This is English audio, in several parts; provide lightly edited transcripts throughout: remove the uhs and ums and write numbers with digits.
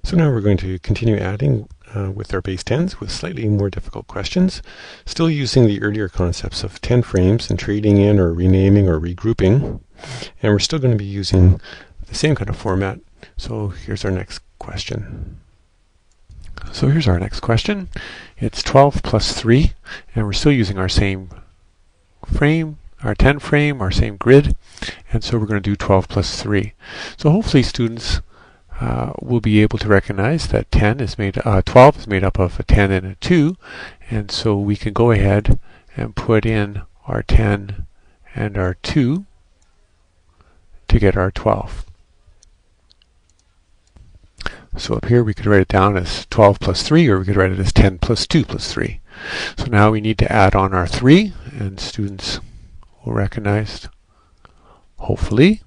So now we're going to continue adding with our base 10s with slightly more difficult questions, still using the earlier concepts of 10 frames and trading in or renaming or regrouping. And we're still going to be using the same kind of format. So here's our next question. It's 12 plus 3, and we're still using our same frame, our 10 frame, our same grid, and so we're going to do 12 plus 3. So hopefully students will be able to recognize that 12 is made up of a 10 and a 2, and so we can go ahead and put in our 10 and our 2 to get our 12. So up here we could write it down as 12 plus 3, or we could write it as 10 plus 2 plus 3. So now we need to add on our 3, and students will recognize, hopefully,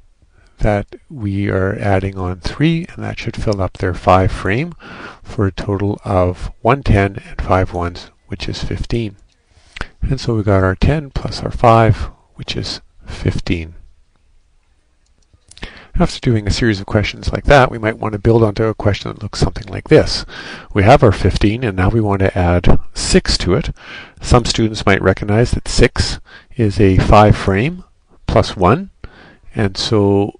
that we are adding on 3, and that should fill up their 5 frame for a total of 1 10 and 5 ones, which is 15. And so we got our 10 plus our 5, which is 15. After doing a series of questions like that, we might want to build onto a question that looks something like this. We have our 15, and now we want to add 6 to it. Some students might recognize that 6 is a 5 frame plus 1, and so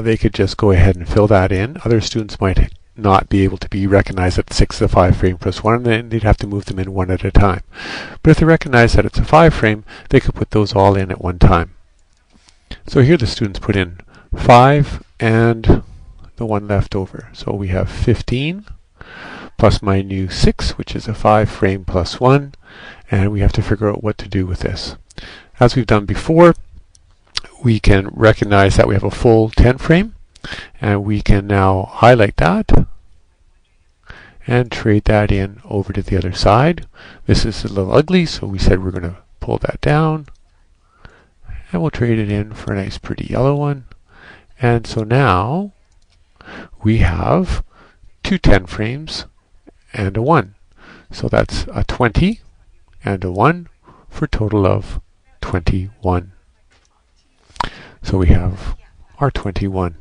they could just go ahead and fill that in. Other students might not be able to recognize that 6 is a 5 frame plus 1, and then they'd have to move them in one at a time. But if they recognize that it's a 5 frame, they could put those all in at one time. So here the students put in 5 and the 1 left over. So we have 15 plus my new 6, which is a 5 frame plus 1, and we have to figure out what to do with this. As we've done before, we can recognize that we have a full 10 frame, and we can now highlight that and trade that in over to the other side. This is a little ugly, so we said we're going to pull that down, and we'll trade it in for a nice pretty yellow one. And so now we have 2 10 frames and a 1. So that's a 20 and a 1 for a total of 21. So we have our 21.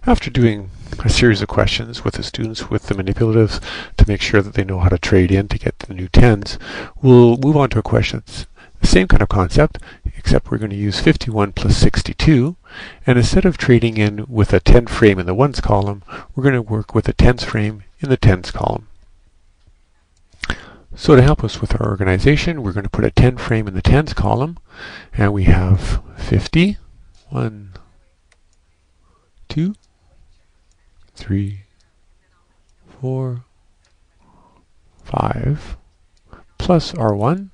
After doing a series of questions with the students with the manipulatives to make sure that they know how to trade in to get the new 10s, we'll move on to a question that's the same kind of concept, except we're going to use 51 plus 62, and instead of trading in with a 10 frame in the 1s column, we're going to work with a 10s frame in the 10s column. So to help us with our organization, we're going to put a 10 frame in the 10s column, and we have 50, 1, 2, 3, 4, 5, plus our 1,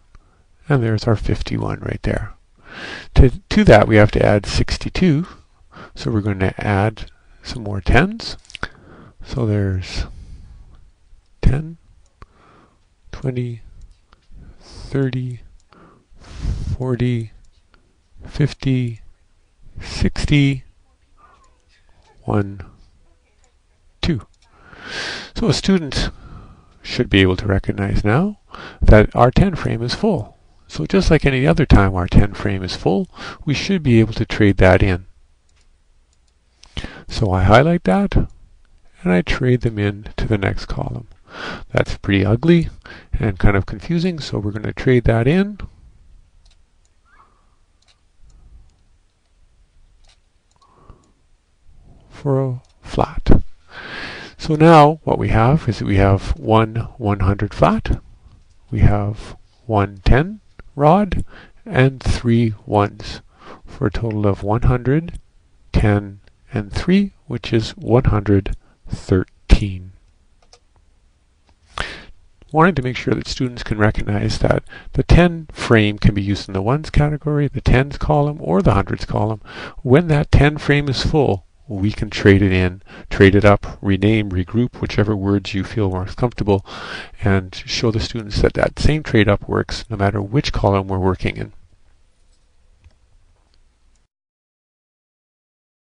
and there's our 51 right there. To that we have to add 62, so we're going to add some more 10s. So there's 10, 20, 30, 40, 50, 60, 1, 2. So a student should be able to recognize now that our 10 frame is full. So just like any other time our 10 frame is full, we should be able to trade that in. So I highlight that, and I trade them in to the next column. That's pretty ugly and kind of confusing, so we're going to trade that in for a flat. So now what we have is that we have one 100 flat, we have 1 10 rod, and 3 1s for a total of 100, 10, and 3, which is 113. Wanting to make sure that students can recognize that the 10 frame can be used in the 1s category, the 10s column, or the 100s column. When that 10 frame is full, we can trade it in, trade it up, rename, regroup, whichever words you feel most comfortable, and show the students that that same trade up works no matter which column we're working in.